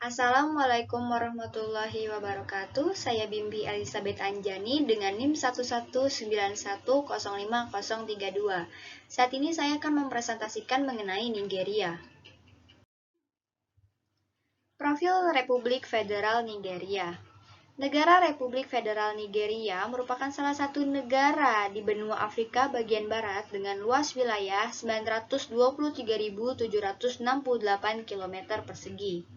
Assalamualaikum warahmatullahi wabarakatuh. Saya Bimbi Elizabeth Anjani dengan NIM 1191050032. Saat ini saya akan mempresentasikan mengenai Nigeria. Profil Republik Federal Nigeria. Negara Republik Federal Nigeria merupakan salah satu negara di benua Afrika bagian barat dengan luas wilayah 923.768 km persegi.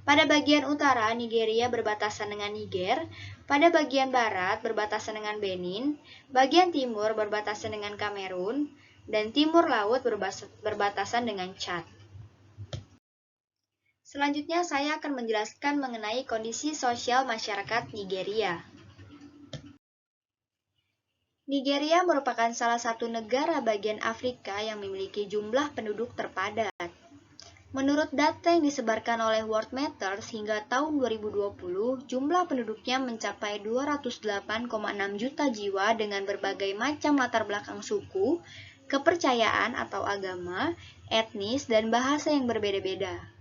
Pada bagian utara, Nigeria berbatasan dengan Niger, pada bagian barat berbatasan dengan Benin, bagian timur berbatasan dengan Kamerun, dan timur laut berbatasan dengan Chad. Selanjutnya saya akan menjelaskan mengenai kondisi sosial masyarakat Nigeria. Nigeria merupakan salah satu negara bagian Afrika yang memiliki jumlah penduduk terpadat. Menurut data yang disebarkan oleh Worldmatters hingga tahun 2020, jumlah penduduknya mencapai 208,6 juta jiwa dengan berbagai macam latar belakang suku, kepercayaan atau agama, etnis, dan bahasa yang berbeda-beda.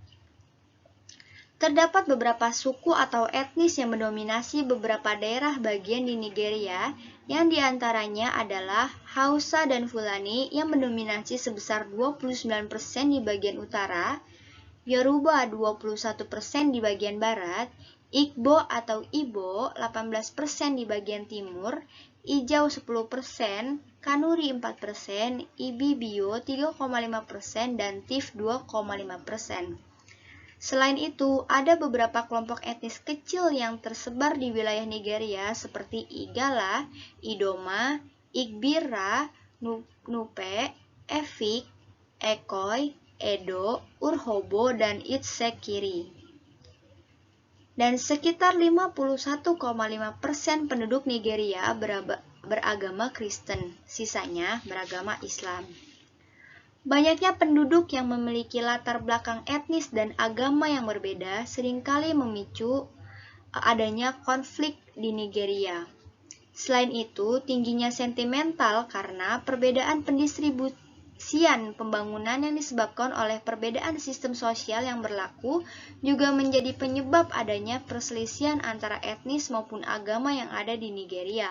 Terdapat beberapa suku atau etnis yang mendominasi beberapa daerah bagian di Nigeria, yang diantaranya adalah Hausa dan Fulani yang mendominasi sebesar 29% di bagian utara, Yoruba 21% di bagian barat, Igbo atau Ibo 18% di bagian timur, Ijaw 10%, Kanuri 4%, Ibibio 3,5%, dan Tiv 2,5%. Selain itu, ada beberapa kelompok etnis kecil yang tersebar di wilayah Nigeria seperti Igala, Idoma, Igbira, Nupe, Efik, Ekoi, Edo, Urhobo, dan Itsekiri. Dan sekitar 51,5% penduduk Nigeria beragama Kristen, sisanya beragama Islam. Banyaknya penduduk yang memiliki latar belakang etnis dan agama yang berbeda seringkali memicu adanya konflik di Nigeria. Selain itu, tingginya sentimental karena perbedaan pendistribusian pembangunan yang disebabkan oleh perbedaan sistem sosial yang berlaku juga menjadi penyebab adanya perselisihan antara etnis maupun agama yang ada di Nigeria.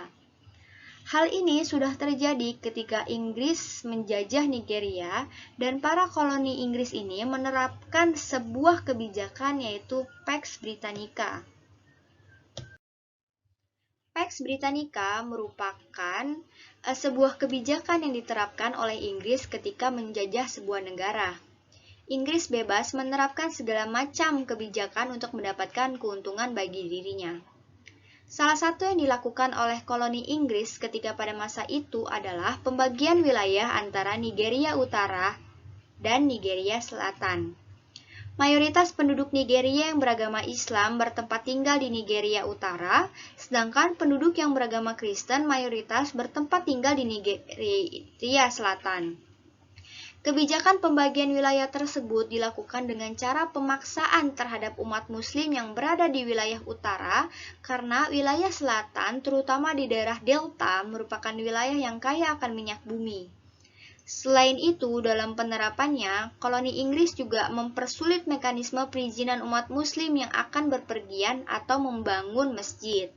Hal ini sudah terjadi ketika Inggris menjajah Nigeria dan para koloni Inggris ini menerapkan sebuah kebijakan yaitu Pax Britannica. Pax Britannica merupakan sebuah kebijakan yang diterapkan oleh Inggris ketika menjajah sebuah negara. Inggris bebas menerapkan segala macam kebijakan untuk mendapatkan keuntungan bagi dirinya. Salah satu yang dilakukan oleh koloni Inggris ketika pada masa itu adalah pembagian wilayah antara Nigeria Utara dan Nigeria Selatan. Mayoritas penduduk Nigeria yang beragama Islam bertempat tinggal di Nigeria Utara, sedangkan penduduk yang beragama Kristen mayoritas bertempat tinggal di Nigeria Selatan. Kebijakan pembagian wilayah tersebut dilakukan dengan cara pemaksaan terhadap umat muslim yang berada di wilayah utara karena wilayah selatan, terutama di daerah delta, merupakan wilayah yang kaya akan minyak bumi. Selain itu, dalam penerapannya, koloni Inggris juga mempersulit mekanisme perizinan umat muslim yang akan berpergian atau membangun masjid.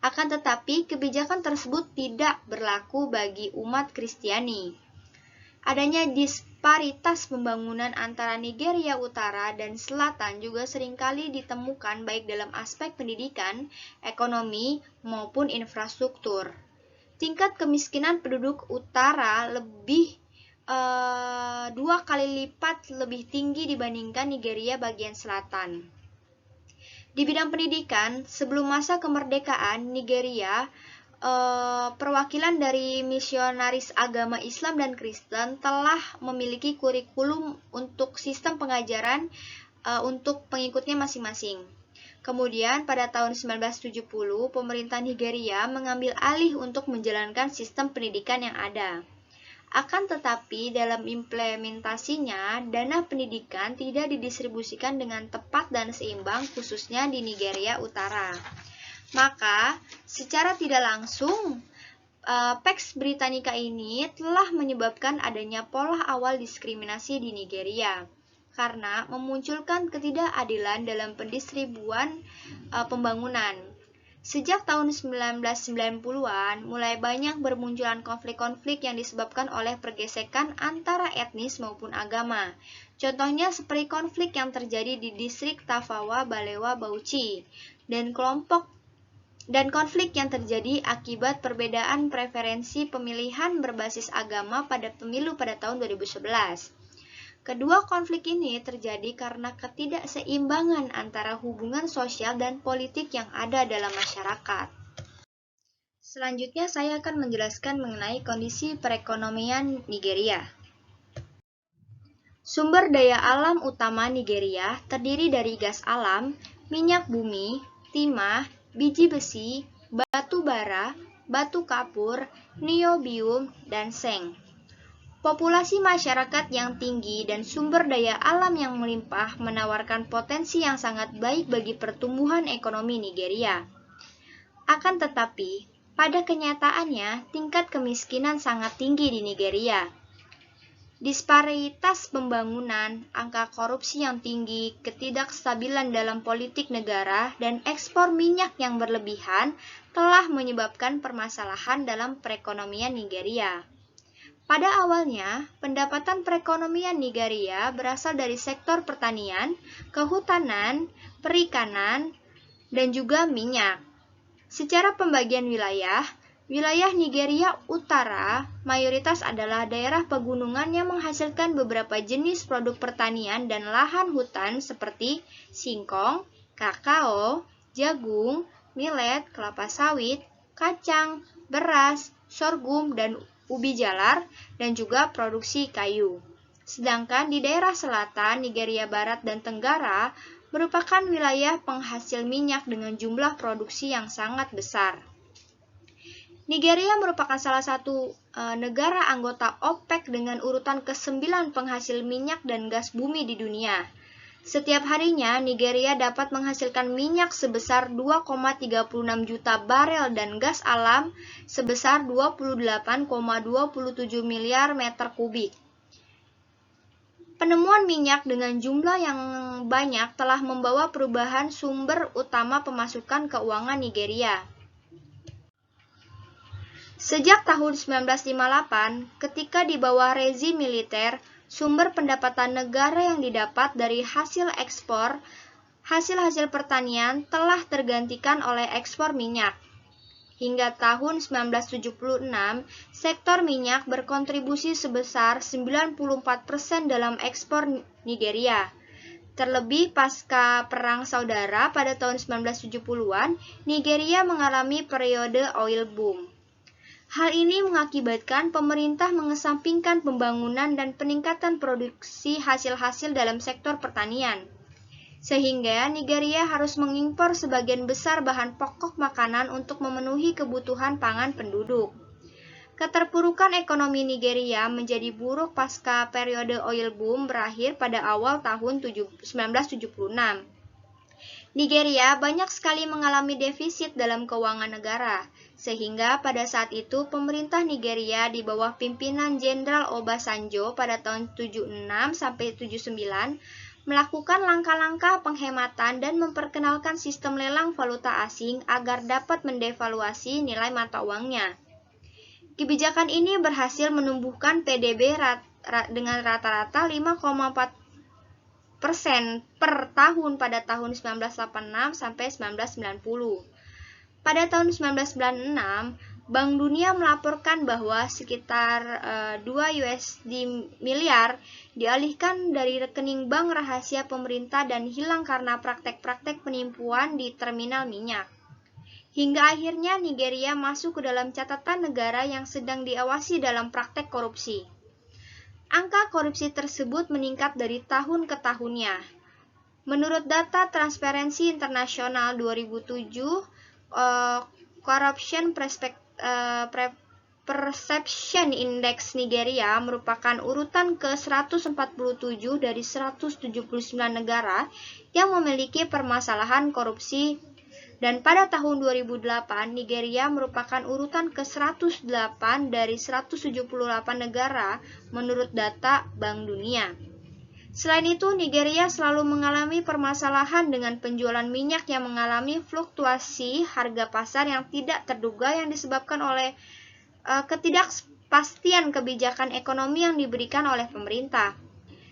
Akan tetapi, kebijakan tersebut tidak berlaku bagi umat Kristiani. Adanya disparitas pembangunan antara Nigeria Utara dan Selatan juga seringkali ditemukan baik dalam aspek pendidikan, ekonomi, maupun infrastruktur. Tingkat kemiskinan penduduk utara lebih 2 kali lipat lebih tinggi dibandingkan Nigeria bagian selatan. Di bidang pendidikan, sebelum masa kemerdekaan Nigeria, perwakilan dari misionaris agama Islam dan Kristen telah memiliki kurikulum untuk sistem pengajaran untuk pengikutnya masing-masing. Kemudian pada tahun 1970, pemerintah Nigeria mengambil alih untuk menjalankan sistem pendidikan yang ada. Akan tetapi dalam implementasinya, dana pendidikan tidak didistribusikan dengan tepat dan seimbang khususnya di Nigeria Utara. Maka, secara tidak langsung, Pax Britannica ini telah menyebabkan adanya pola awal diskriminasi di Nigeria. karena memunculkan ketidakadilan dalam pendistribuan pembangunan. Sejak tahun 1990-an, mulai banyak bermunculan konflik-konflik yang disebabkan oleh pergesekan antara etnis maupun agama. Contohnya seperti konflik yang terjadi di distrik Tafawa Balewa Bauchi dan konflik yang terjadi akibat perbedaan preferensi pemilihan berbasis agama pada pemilu pada tahun 2011. Kedua konflik ini terjadi karena ketidakseimbangan antara hubungan sosial dan politik yang ada dalam masyarakat. Selanjutnya saya akan menjelaskan mengenai kondisi perekonomian Nigeria. Sumber daya alam utama Nigeria terdiri dari gas alam, minyak bumi, timah, biji besi, batu bara, batu kapur, niobium, dan seng. Populasi masyarakat yang tinggi dan sumber daya alam yang melimpah menawarkan potensi yang sangat baik bagi pertumbuhan ekonomi Nigeria. Akan tetapi, pada kenyataannya, tingkat kemiskinan sangat tinggi di Nigeria. Disparitas pembangunan, angka korupsi yang tinggi, ketidakstabilan dalam politik negara, dan ekspor minyak yang berlebihan telah menyebabkan permasalahan dalam perekonomian Nigeria. Pada awalnya, pendapatan perekonomian Nigeria berasal dari sektor pertanian, kehutanan, perikanan, dan juga minyak. Secara pembagian wilayah Nigeria Utara mayoritas adalah daerah pegunungan yang menghasilkan beberapa jenis produk pertanian dan lahan hutan seperti singkong, kakao, jagung, millet, kelapa sawit, kacang, beras, sorghum, dan ubi jalar, dan juga produksi kayu. Sedangkan di daerah selatan, Nigeria Barat dan Tenggara merupakan wilayah penghasil minyak dengan jumlah produksi yang sangat besar. Nigeria merupakan salah satu negara anggota OPEC dengan urutan ke-9 penghasil minyak dan gas bumi di dunia. Setiap harinya, Nigeria dapat menghasilkan minyak sebesar 2,36 juta barel dan gas alam sebesar 28,27 miliar meter kubik. Penemuan minyak dengan jumlah yang banyak telah membawa perubahan sumber utama pemasukan keuangan Nigeria. Sejak tahun 1958, ketika di bawah rezim militer, sumber pendapatan negara yang didapat dari hasil ekspor, hasil pertanian telah tergantikan oleh ekspor minyak. Hingga tahun 1976, sektor minyak berkontribusi sebesar 94% dalam ekspor Nigeria. Terlebih pasca Perang Saudara pada tahun 1970-an, Nigeria mengalami periode oil boom. Hal ini mengakibatkan pemerintah mengesampingkan pembangunan dan peningkatan produksi hasil-hasil dalam sektor pertanian. Sehingga Nigeria harus mengimpor sebagian besar bahan pokok makanan untuk memenuhi kebutuhan pangan penduduk. Keterpurukan ekonomi Nigeria menjadi buruk pasca periode oil boom berakhir pada awal tahun 1976. Nigeria banyak sekali mengalami defisit dalam keuangan negara, sehingga pada saat itu pemerintah Nigeria di bawah pimpinan Jenderal Obasanjo pada tahun 76 sampai 79 melakukan langkah-langkah penghematan dan memperkenalkan sistem lelang valuta asing agar dapat mendevaluasi nilai mata uangnya. Kebijakan ini berhasil menumbuhkan PDB dengan rata-rata 5,4% per tahun pada tahun 1986 sampai 1990. Pada tahun 1996, Bank Dunia melaporkan bahwa sekitar 2 USD miliar dialihkan dari rekening bank rahasia pemerintah dan hilang karena praktek-praktek penipuan di terminal minyak. Hingga akhirnya Nigeria masuk ke dalam catatan negara yang sedang diawasi dalam praktek korupsi. Angka korupsi tersebut meningkat dari tahun ke tahunnya. Menurut data Transparency International 2007, Corruption Perception Index Nigeria merupakan urutan ke-147 dari 179 negara yang memiliki permasalahan korupsi, dan pada tahun 2008 Nigeria merupakan urutan ke-108 dari 178 negara menurut data Bank Dunia. Selain itu, Nigeria selalu mengalami permasalahan dengan penjualan minyak yang mengalami fluktuasi harga pasar yang tidak terduga yang disebabkan oleh ketidakpastian kebijakan ekonomi yang diberikan oleh pemerintah.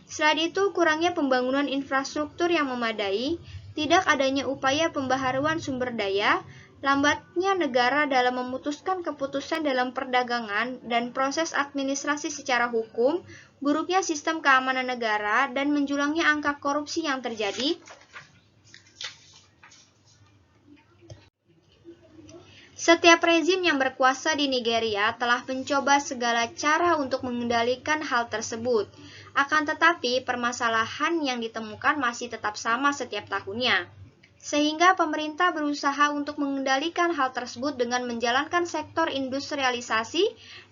Selain itu, kurangnya pembangunan infrastruktur yang memadai, tidak adanya upaya pembaharuan sumber daya, lambatnya negara dalam memutuskan keputusan dalam perdagangan dan proses administrasi secara hukum, buruknya sistem keamanan negara, dan menjulangnya angka korupsi yang terjadi. Setiap rezim yang berkuasa di Nigeria telah mencoba segala cara untuk mengendalikan hal tersebut. Akan tetapi, permasalahan yang ditemukan masih tetap sama setiap tahunnya. Sehingga pemerintah berusaha untuk mengendalikan hal tersebut dengan menjalankan sektor industrialisasi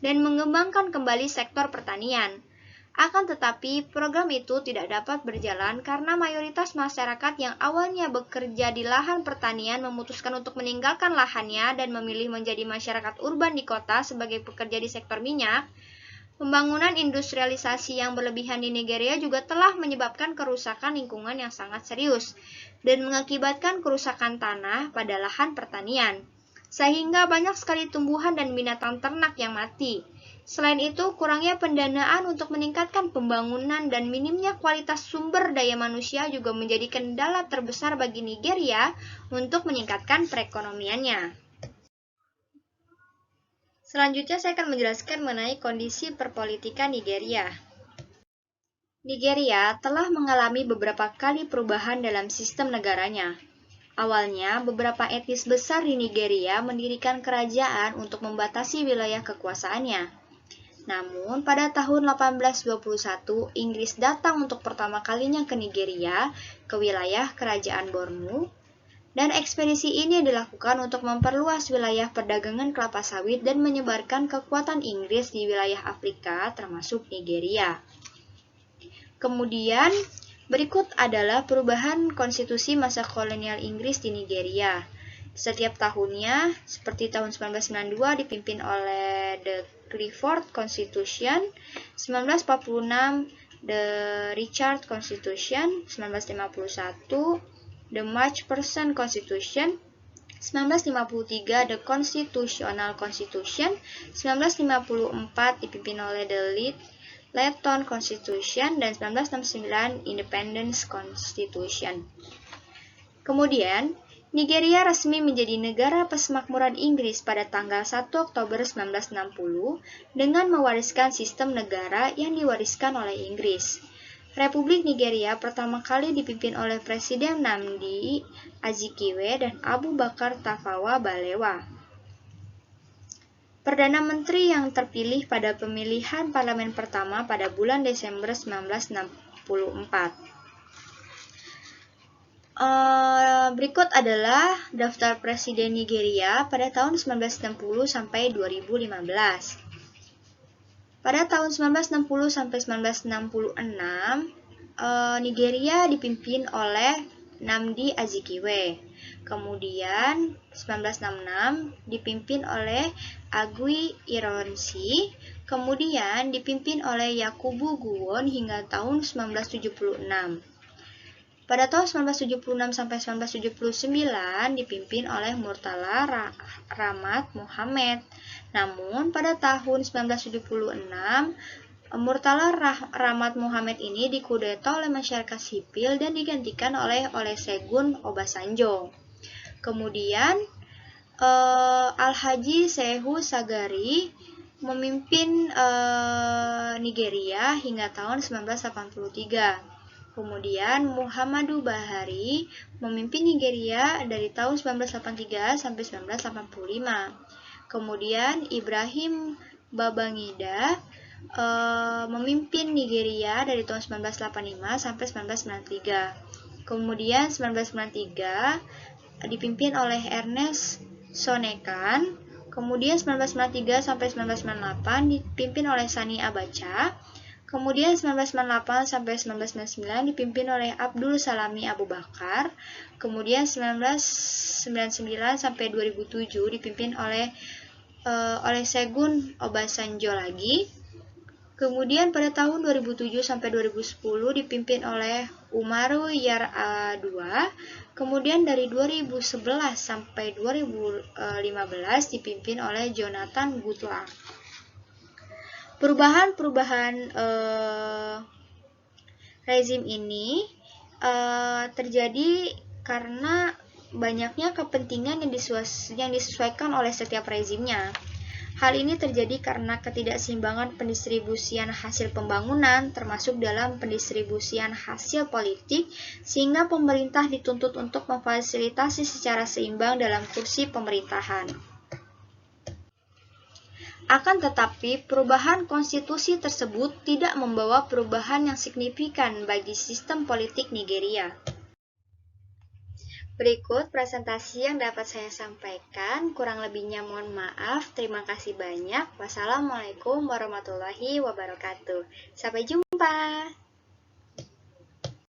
dan mengembangkan kembali sektor pertanian. Akan tetapi, program itu tidak dapat berjalan karena mayoritas masyarakat yang awalnya bekerja di lahan pertanian memutuskan untuk meninggalkan lahannya dan memilih menjadi masyarakat urban di kota sebagai pekerja di sektor minyak. Pembangunan industrialisasi yang berlebihan di Nigeria juga telah menyebabkan kerusakan lingkungan yang sangat serius dan mengakibatkan kerusakan tanah pada lahan pertanian, sehingga banyak sekali tumbuhan dan binatang ternak yang mati. Selain itu, kurangnya pendanaan untuk meningkatkan pembangunan dan minimnya kualitas sumber daya manusia juga menjadi kendala terbesar bagi Nigeria untuk meningkatkan perekonomiannya. Selanjutnya saya akan menjelaskan mengenai kondisi perpolitikan Nigeria. Nigeria telah mengalami beberapa kali perubahan dalam sistem negaranya. Awalnya, beberapa etnis besar di Nigeria mendirikan kerajaan untuk membatasi wilayah kekuasaannya. Namun, pada tahun 1821, Inggris datang untuk pertama kalinya ke Nigeria, ke wilayah kerajaan Bornu, dan ekspedisi ini dilakukan untuk memperluas wilayah perdagangan kelapa sawit dan menyebarkan kekuatan Inggris di wilayah Afrika, termasuk Nigeria. Kemudian, berikut adalah perubahan konstitusi masa kolonial Inggris di Nigeria. Setiap tahunnya, seperti tahun 1992 dipimpin oleh The Clifford Constitution, 1946 The Richard Constitution, 1951 The McPherson Constitution, 1953 The Constitutional Constitution, 1954 dipimpin oleh The Layton Constitution, dan 1969 Independence Constitution. Kemudian, Nigeria resmi menjadi negara persemakmuran Inggris pada tanggal 1 Oktober 1960 dengan mewariskan sistem negara yang diwariskan oleh Inggris. Republik Nigeria pertama kali dipimpin oleh Presiden Nnamdi Azikiwe dan Abu Bakar Tafawa Balewa. Perdana Menteri yang terpilih pada pemilihan parlemen pertama pada bulan Desember 1964. Berikut adalah daftar Presiden Nigeria pada tahun 1960 sampai 2015. Pada tahun 1960 sampai 1966, Nigeria dipimpin oleh Nnamdi Azikiwe. Kemudian 1966 dipimpin oleh Agui Ironsi. Kemudian dipimpin oleh Yakubu Gowon hingga tahun 1976. Pada tahun 1976 sampai 1979 dipimpin oleh Murtala Rahmat Mohammed. Namun pada tahun 1976 Murtala Rahmat Mohammed ini dikudeta oleh masyarakat sipil dan digantikan oleh Olusegun Obasanjo. Kemudian Al-Haji Shehu Shagari memimpin Nigeria hingga tahun 1983. Kemudian Muhammadu Buhari memimpin Nigeria dari tahun 1983 sampai 1985. Kemudian Ibrahim Babangida memimpin Nigeria dari tahun 1985 sampai 1993. Kemudian 1993 dipimpin oleh Ernest Shonekan. Kemudian 1993 sampai 1998 dipimpin oleh Sani Abacha. Kemudian 1998 sampai 1999 dipimpin oleh Abdul Salami Abu Bakar. Kemudian 1999 sampai 2007 dipimpin oleh Olusegun Obasanjo lagi. Kemudian pada tahun 2007 sampai 2010 dipimpin oleh Umaru Yar'adua. Kemudian dari 2011 sampai 2015 dipimpin oleh Jonathan Goodluck. Perubahan-perubahan rezim ini terjadi karena banyaknya kepentingan yang disesuaikan oleh setiap rezimnya. Hal ini terjadi karena ketidakseimbangan pendistribusian hasil pembangunan, termasuk dalam pendistribusian hasil politik, sehingga pemerintah dituntut untuk memfasilitasi secara seimbang dalam kursi pemerintahan. Akan tetapi, perubahan konstitusi tersebut tidak membawa perubahan yang signifikan bagi sistem politik Nigeria. Berikut presentasi yang dapat saya sampaikan, kurang lebihnya mohon maaf. Terima kasih banyak. Wassalamualaikum warahmatullahi wabarakatuh. Sampai jumpa.